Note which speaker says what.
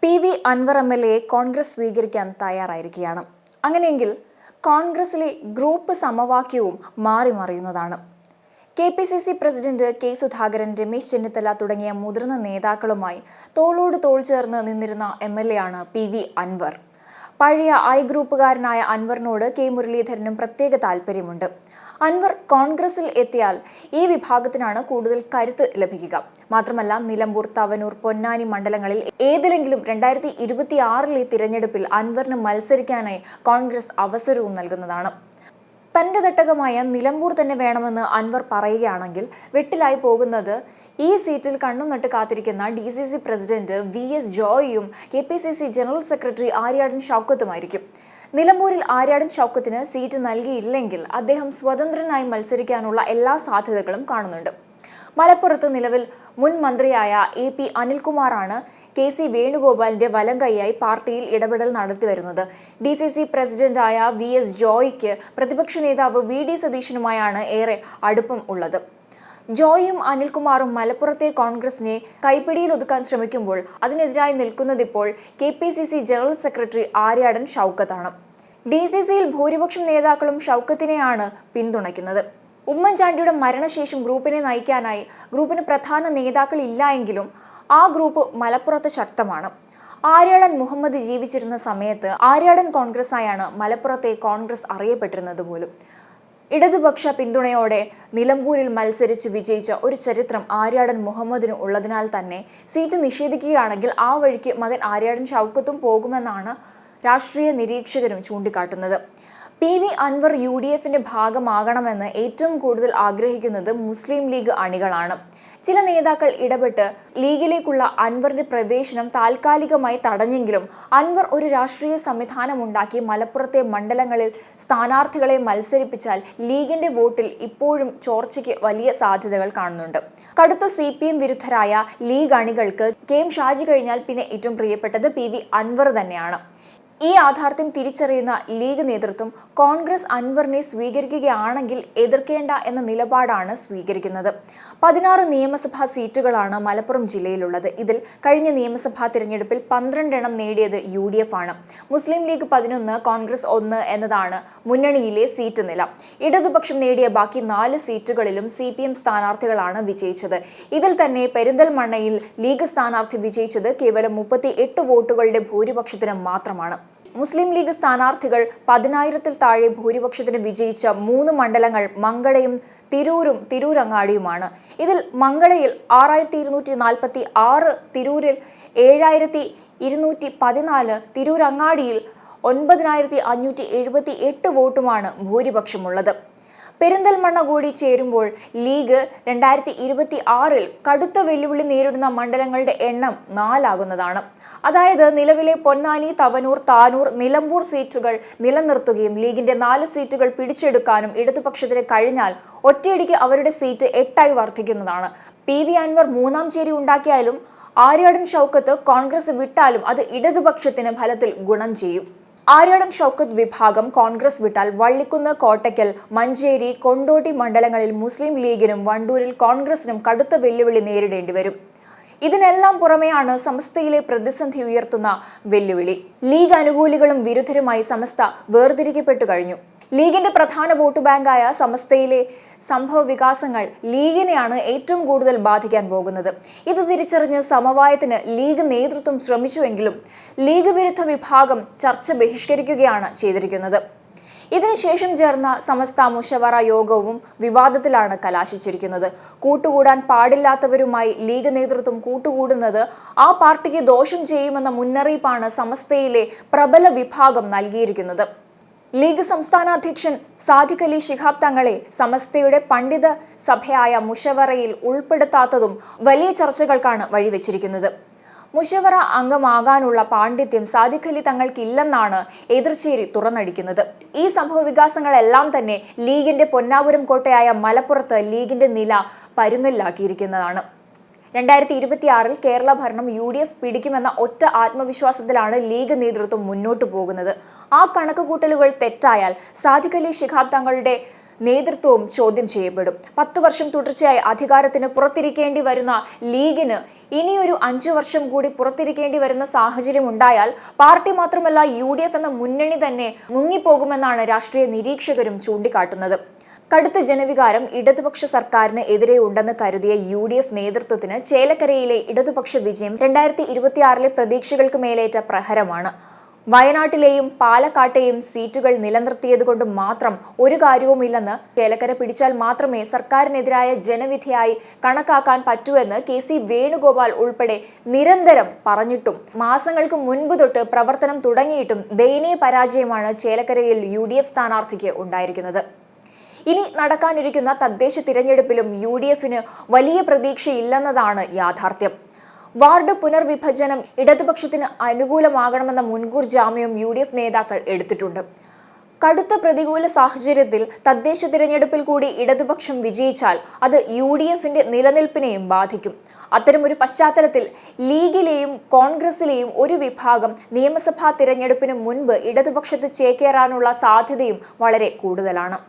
Speaker 1: PV Anwar MLA Congress സ്വീകരിക്കാൻ തയ്യാറായിരിക്കുകയാണ്. അങ്ങനെയെങ്കിൽ കോൺഗ്രസിലെ ഗ്രൂപ്പ് സമവാക്യവും മാറി മറിയുന്നതാണ്. KPCC president K Sudhakaran, Ramesh Chennithala തുടങ്ങിയ മുതിർന്ന നേതാക്കളുമായി തോളോട് തോൾ ചേർന്ന് നിന്നിരുന്ന MLA ആണ് PV അൻവർ. പഴയ I ഗ്രൂപ്പുകാരനായ അൻവറിനോട് K മുരളീധരനും പ്രത്യേക താല്പര്യമുണ്ട്. അൻവർ കോൺഗ്രസിൽ എത്തിയാൽ ഈ വിഭാഗത്തിനാണ് കൂടുതൽ കരുത്ത് ലഭിക്കുക. മാത്രമല്ല, നിലമ്പൂർ, തവനൂർ, പൊന്നാനി മണ്ഡലങ്ങളിൽ ഏതിലെങ്കിലും 2026 തിരഞ്ഞെടുപ്പിൽ അൻവറിന് മത്സരിക്കാനായി കോൺഗ്രസ് അവസരവും നൽകുന്നതാണ്. തന്റെ തട്ടകമായ നിലമ്പൂർ തന്നെ വേണമെന്ന് അൻവർ പറയുകയാണെങ്കിൽ വെട്ടിലായി പോകുന്നത് ഈ സീറ്റിൽ കണ്ണും നട്ട് കാത്തിരിക്കുന്ന DCC പ്രസിഡന്റ് VS ജോയിയും KPCC ജനറൽ സെക്രട്ടറി ആര്യാടൻ ഷൗക്കത്തുമായിരിക്കും. നിലമ്പൂരിൽ ആര്യാടൻ ഷൗക്കത്തിന് സീറ്റ് നൽകിയില്ലെങ്കിൽ അദ്ദേഹം സ്വതന്ത്രനായി മത്സരിക്കാനുള്ള എല്ലാ സാധ്യതകളും കാണുന്നുണ്ട്. മലപ്പുറത്ത് നിലവിൽ മുൻ മന്ത്രിയായ AP അനിൽകുമാറാണ് KC വേണുഗോപാലിന്റെ വലം കൈയായി പാർട്ടിയിൽ ഇടപെടൽ നടത്തിവരുന്നത്. DCC പ്രസിഡന്റായ VS ജോയിക്ക് പ്രതിപക്ഷ നേതാവ് VD സതീശനുമായാണ് ഏറെ അടുപ്പം ഉള്ളത്. ജോയും അനിൽകുമാറും മലപ്പുറത്തെ കോൺഗ്രസിനെ കൈപ്പിടിയിൽ ഒതുക്കാൻ ശ്രമിക്കുമ്പോൾ അതിനെതിരായി നിൽക്കുന്നതിപ്പോൾ KPCC ജനറൽ സെക്രട്ടറി ആര്യാടൻ ഷൗക്കത്താണ്. DCCയിൽ ഭൂരിപക്ഷം നേതാക്കളും ഷൗക്കത്തിനെയാണ് പിന്തുണയ്ക്കുന്നത്. ഉമ്മൻചാണ്ടിയുടെ മരണശേഷം ഗ്രൂപ്പിനെ നയിക്കാനായി ഗ്രൂപ്പിന് പ്രധാന നേതാക്കൾ ഇല്ല എങ്കിലും ആ ഗ്രൂപ്പ് മലപ്പുറത്ത് ശക്തമാണ്. ആര്യാടൻ മുഹമ്മദ് ജീവിച്ചിരുന്ന സമയത്ത് ആര്യാടൻ കോൺഗ്രസ് ആയാണ് മലപ്പുറത്തെ കോൺഗ്രസ് അറിയപ്പെട്ടിരുന്നത് പോലും. ഇടതുപക്ഷ പിന്തുണയോടെ നിലമ്പൂരിൽ മത്സരിച്ച് വിജയിച്ച ഒരു ചരിത്രം ആര്യാടൻ മുഹമ്മദിന് ഉള്ളതിനാൽ തന്നെ സീറ്റ് നിഷേധിക്കുകയാണെങ്കിൽ ആ വഴിക്ക് മകൻ ആര്യാടൻ ഷൗക്കത്തും പോകുമെന്നാണ് രാഷ്ട്രീയ നിരീക്ഷകരും ചൂണ്ടിക്കാട്ടുന്നത്. PV അൻവർ UDFന്റെ ഭാഗമാകണമെന്ന് ഏറ്റവും കൂടുതൽ ആഗ്രഹിക്കുന്നത് മുസ്ലിം ലീഗ് അണികളാണ്. ചില നേതാക്കൾ ഇടപെട്ട് ലീഗിലേക്കുള്ള അൻവറിന്റെ പ്രവേശനം താൽക്കാലികമായി തടഞ്ഞെങ്കിലും അൻവർ ഒരു രാഷ്ട്രീയ സംവിധാനമുണ്ടാക്കി മലപ്പുറത്തെ മണ്ഡലങ്ങളിൽ സ്ഥാനാർത്ഥികളെ മത്സരിപ്പിച്ചാൽ ലീഗിന്റെ വോട്ടിൽ ഇപ്പോഴും ചോർച്ചയ്ക്ക് വലിയ സാധ്യതകൾ കാണുന്നുണ്ട്. കടുത്ത CPM വിരുദ്ധരായ ലീഗ് അണികൾക്ക് KM ഷാജി കഴിഞ്ഞാൽ പിന്നെ ഏറ്റവും പ്രിയപ്പെട്ടത് PV അൻവർ തന്നെയാണ്. ഈ യാഥാർത്ഥ്യം തിരിച്ചറിയുന്ന ലീഗ് നേതൃത്വം കോൺഗ്രസ് അൻവറിനെ സ്വീകരിക്കുകയാണെങ്കിൽ എതിർക്കേണ്ട എന്ന നിലപാടാണ് സ്വീകരിക്കുന്നത്. 16 നിയമസഭാ സീറ്റുകളാണ് മലപ്പുറം ജില്ലയിലുള്ളത്. ഇതിൽ കഴിഞ്ഞ നിയമസഭാ തിരഞ്ഞെടുപ്പിൽ 12 എണ്ണം നേടിയത് UDF ആണ്. മുസ്ലിം ലീഗ് 11, കോൺഗ്രസ് 1 എന്നതാണ് മുന്നണിയിലെ സീറ്റ് നില. ഇടതുപക്ഷം നേടിയ ബാക്കി 4 സീറ്റുകളിലും CPM സ്ഥാനാർത്ഥികളാണ് വിജയിച്ചത്. ഇതിൽ തന്നെ പെരിന്തൽമണ്ണയിൽ ലീഗ് സ്ഥാനാർത്ഥി വിജയിച്ചത് കേവലം 38 വോട്ടുകളുടെ ഭൂരിപക്ഷത്തിന് മാത്രമാണ്. മുസ്ലിം ലീഗ് സ്ഥാനാർത്ഥികൾ 10,000-ൽ താഴെ ഭൂരിപക്ഷത്തിന് വിജയിച്ച 3 മണ്ഡലങ്ങൾ മങ്കടയും തിരൂരും തിരൂരങ്ങാടിയുമാണ്. ഇതിൽ മങ്കടയിൽ 6,246, തിരൂരിൽ 7,214, തിരൂരങ്ങാടിയിൽ 9,578 വോട്ടുമാണ് ഭൂരിപക്ഷമുള്ളത്. പെരിന്തൽമണ്ണ കൂടി ചേരുമ്പോൾ ലീഗ് 2026 കടുത്ത വെല്ലുവിളി നേരിടുന്ന മണ്ഡലങ്ങളുടെ എണ്ണം 4 ആകുന്നതാണ്. അതായത് നിലവിലെ പൊന്നാനി, തവനൂർ, താനൂർ, നിലമ്പൂർ സീറ്റുകൾ നിലനിർത്തുകയും ലീഗിന്റെ 4 സീറ്റുകൾ പിടിച്ചെടുക്കാനും ഇടതുപക്ഷത്തിന് കഴിഞ്ഞാൽ ഒറ്റയടിക്ക് അവരുടെ സീറ്റ് 8 വർദ്ധിക്കുന്നതാണ്. PV അൻവർ 3ാം ചേരി ഉണ്ടാക്കിയാലും ആര്യാടൻ ഷൗക്കത്ത് കോൺഗ്രസ് വിട്ടാലും അത് ഇടതുപക്ഷത്തിന് ഫലത്തിൽ ഗുണം ചെയ്യും. ആര്യാടൻ ഷൗക്കത്ത് വിഭാഗം കോൺഗ്രസ് വിട്ടാൽ വള്ളിക്കുന്ന്, കോട്ടയ്ക്കൽ, മഞ്ചേരി, കൊണ്ടോട്ടി മണ്ഡലങ്ങളിൽ മുസ്ലിം ലീഗിനും വണ്ടൂരിൽ കോൺഗ്രസിനും കടുത്ത വെല്ലുവിളി നേരിടേണ്ടി വരും. ഇതിനെല്ലാം പുറമെയാണ് സമസ്തയിലെ പ്രതിസന്ധി ഉയർത്തുന്ന വെല്ലുവിളി. ലീഗ് അനുകൂലികളും വിരുദ്ധരുമായി സമസ്ത വേർതിരിക്കപ്പെട്ടു കഴിഞ്ഞു. ലീഗിന്റെ പ്രധാന വോട്ട് ബാങ്കായ സമസ്തയിലെ സംഭവ വികാസങ്ങൾ ലീഗിനെയാണ് ഏറ്റവും കൂടുതൽ ബാധിക്കാൻ പോകുന്നത്. ഇത് തിരിച്ചറിഞ്ഞ് സമവായത്തിന് ലീഗ് നേതൃത്വം ശ്രമിച്ചുവെങ്കിലും ലീഗ് വിരുദ്ധ വിഭാഗം ചർച്ച ബഹിഷ്കരിക്കുകയാണ് ചെയ്തിരിക്കുന്നത്. ഇതിനുശേഷം ചേർന്ന സമസ്ത മുഷവറ യോഗവും വിവാദത്തിലാണ് കലാശിച്ചിരിക്കുന്നത്. കൂട്ടുകൂടാൻ പാടില്ലാത്തവരുമായി ലീഗ് നേതൃത്വം കൂട്ടുകൂടുന്നത് ആ പാർട്ടിക്ക് ദോഷം ചെയ്യുമെന്ന മുന്നറിയിപ്പാണ് സമസ്തയിലെ പ്രബല വിഭാഗം നൽകിയിരിക്കുന്നത്. ലീഗ് സംസ്ഥാന അധ്യക്ഷൻ സാദിഖ് അലി ശിഹാബ് തങ്ങളെ സമസ്തയുടെ പണ്ഡിത സഭയായ മുഷവറയിൽ ഉൾപ്പെടുത്താത്തതും വലിയ ചർച്ചകൾക്കാണ് വഴിവെച്ചിരിക്കുന്നത്. മുഷവറ അംഗമാകാനുള്ള പാണ്ഡിത്യം സാദിഖ് അലി തങ്ങൾക്കില്ലെന്നാണ് എതിർചേരി തുറന്നടിക്കുന്നത്. ഈ സംഭവ വികാസങ്ങളെല്ലാം തന്നെ ലീഗിന്റെ പൊന്നാപുരം കോട്ടയായ മലപ്പുറത്ത് ലീഗിന്റെ നില പരുങ്ങലിലാക്കിയിരിക്കുന്നതാണ്. 2026 കേരള ഭരണം UDF പിടിക്കുമെന്ന ഒറ്റ ആത്മവിശ്വാസത്തിലാണ് ലീഗ് നേതൃത്വം മുന്നോട്ടു പോകുന്നത്. ആ കണക്കുകൂട്ടലുകൾ തെറ്റായാൽ സാദിഖ് അലി ശിഹാബ് തങ്ങളുടെ നേതൃത്വവും ചോദ്യം ചെയ്യപ്പെടും. 10 വർഷം തുടർച്ചയായി അധികാരത്തിന് പുറത്തിരിക്കേണ്ടി വരുന്ന ലീഗിന് ഇനിയൊരു 5 വർഷം കൂടി പുറത്തിരിക്കേണ്ടി വരുന്ന സാഹചര്യം ഉണ്ടായാൽ പാർട്ടി മാത്രമല്ല UDF എന്ന മുന്നണി തന്നെ മുങ്ങിപ്പോകുമെന്നാണ് രാഷ്ട്രീയ നിരീക്ഷകരും ചൂണ്ടിക്കാട്ടുന്നത്. കടുത്ത ജനവികാരം ഇടതുപക്ഷ സർക്കാരിന് എതിരെ ഉണ്ടെന്ന് കരുതിയ UDF നേതൃത്വത്തിന് ചേലക്കരയിലെ ഇടതുപക്ഷ വിജയം 2026 പ്രതീക്ഷകൾക്ക് മേലേറ്റ പ്രഹരമാണ്. വയനാട്ടിലെയും പാലക്കാട്ടെയും സീറ്റുകൾ നിലനിർത്തിയതുകൊണ്ട് മാത്രം ഒരു കാര്യവുമില്ലെന്ന് ചേലക്കര പിടിച്ചാൽ മാത്രമേ സർക്കാരിനെതിരായ ജനവിധിയായി കണക്കാക്കാൻ പറ്റൂവെന്ന് KC വേണുഗോപാൽ ഉൾപ്പെടെ നിരന്തരം പറഞ്ഞിട്ടും മാസങ്ങൾക്ക് മുൻപ് തൊട്ട് പ്രവർത്തനം തുടങ്ങിയിട്ടും ദയനീയ പരാജയമാണ് ചേലക്കരയിൽ UDF സ്ഥാനാർത്ഥിക്ക് ഉണ്ടായിരിക്കുന്നത്. ഇനി നടക്കാനിരിക്കുന്ന തദ്ദേശ തിരഞ്ഞെടുപ്പിലും UDFന് വലിയ പ്രതീക്ഷയില്ലെന്നതാണ് യാഥാർത്ഥ്യം. വാർഡ് പുനർവിഭജനം ഇടതുപക്ഷത്തിന് അനുകൂലമാകണമെന്ന മുൻകൂർ ജാമ്യം UDF നേതാക്കൾ എടുത്തിട്ടുണ്ട്. കടുത്ത പ്രതികൂല സാഹചര്യത്തിൽ തദ്ദേശ തിരഞ്ഞെടുപ്പിൽ കൂടി ഇടതുപക്ഷം വിജയിച്ചാൽ അത് UDFന്റെ നിലനിൽപ്പിനെയും ബാധിക്കും. അത്തരമൊരു പശ്ചാത്തലത്തിൽ ലീഗിലെയും കോൺഗ്രസിലെയും ഒരു വിഭാഗം നിയമസഭാ തിരഞ്ഞെടുപ്പിന് മുൻപ് ഇടതുപക്ഷത്ത് ചേക്കേറാനുള്ള സാധ്യതയും വളരെ കൂടുതലാണ്.